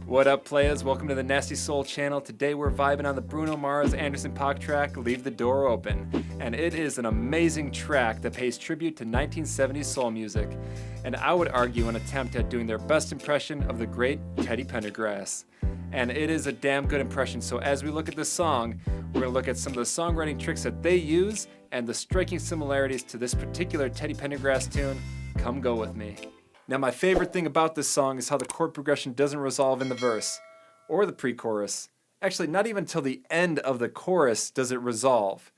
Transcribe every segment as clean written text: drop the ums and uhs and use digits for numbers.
What up, players? Welcome to the Nasty Soul channel. Today we're vibing on the Bruno Mars Anderson .Paak track, Leave the Door Open. And it is an amazing track that pays tribute to 1970s soul music. And I would argue an attempt at doing their best impression of the great Teddy Pendergrass. And it is a damn good impression. So as we look at this song, we're going to look at some of the songwriting tricks that they use and the striking similarities to this particular Teddy Pendergrass tune. Come go with me. Now, my favorite thing about this song is how the chord progression doesn't resolve in the verse or the pre-chorus. Actually, not even till the end of the chorus does it resolve.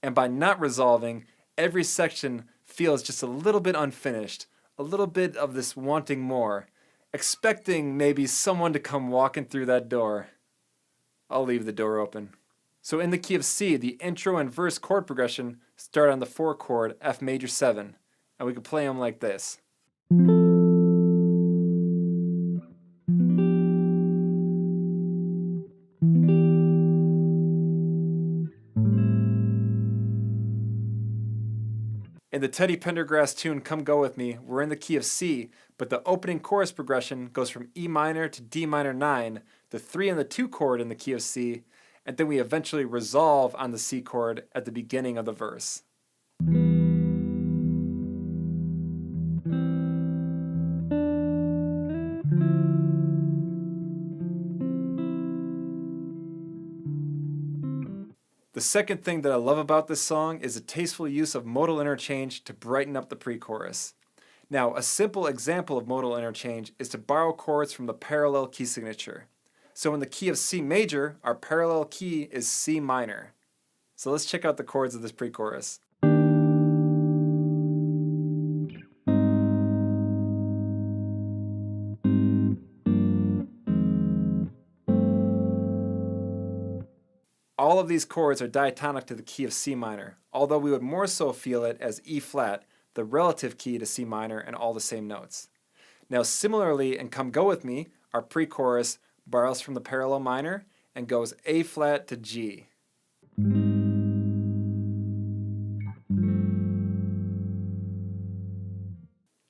And by not resolving, every section feels just a little bit unfinished, a little bit of this wanting more, expecting maybe someone to come walking through that door. I'll leave the door open. So in the key of C, the intro and verse chord progression start on the 4 chord F major 7, and we can play them like this. In the Teddy Pendergrass tune, Come Go With Me, we're in the key of C, but the opening chorus progression goes from E minor to D minor 9, the 3 and the 2 chord in the key of C, and then we eventually resolve on the C chord at the beginning of the verse. The second thing that I love about this song is the tasteful use of modal interchange to brighten up the pre-chorus. Now, a simple example of modal interchange is to borrow chords from the parallel key signature. So in the key of C major, our parallel key is C minor. So let's check out the chords of this pre-chorus. All of these chords are diatonic to the key of C minor, although we would more so feel it as E flat, the relative key to C minor, and all the same notes. Now similarly in Come Go With Me, our pre-chorus borrows from the parallel minor and goes A flat to G.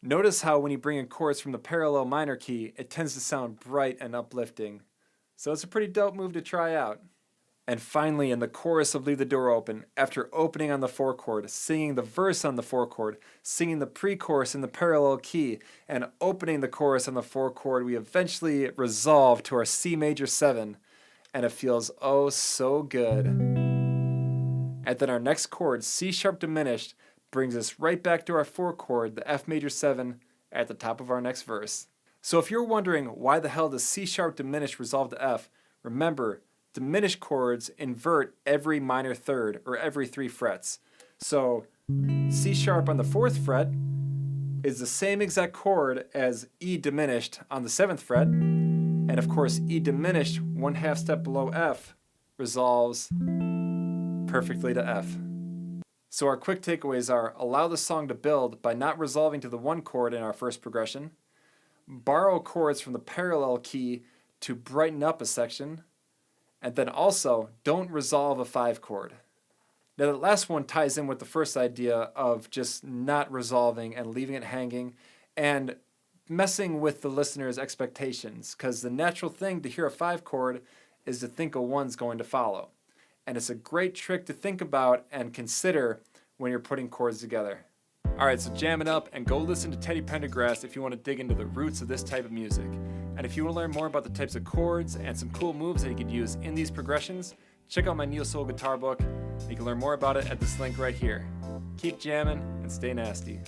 Notice how when you bring in chords from the parallel minor key, it tends to sound bright and uplifting. So it's a pretty dope move to try out. And finally, in the chorus of Leave the Door Open, after opening on the 4 chord, singing the verse on the 4 chord, singing the pre-chorus in the parallel key, and opening the chorus on the 4 chord, we eventually resolve to our C major 7, and it feels oh so good. And then our next chord, C sharp diminished, brings us right back to our 4 chord, the F major 7, at the top of our next verse. So if you're wondering why the hell does C sharp diminished resolve to F, remember, diminished chords invert every minor third, or every 3 frets. So C sharp on the 4th fret is the same exact chord as E diminished on the 7th fret, and of course E diminished 1/2 step below F resolves perfectly to F. So our quick takeaways are: allow the song to build by not resolving to the 1 chord in our first progression, borrow chords from the parallel key to brighten up a section, and then also, don't resolve a 5 chord. Now that last one ties in with the first idea of just not resolving and leaving it hanging and messing with the listener's expectations, because the natural thing to hear a 5 chord is to think a 1's going to follow. And it's a great trick to think about and consider when you're putting chords together. Alright, so jam it up and go listen to Teddy Pendergrass if you want to dig into the roots of this type of music. And if you want to learn more about the types of chords and some cool moves that you could use in these progressions, check out my Neo Soul guitar book. You can learn more about it at this link right here. Keep jamming and stay nasty.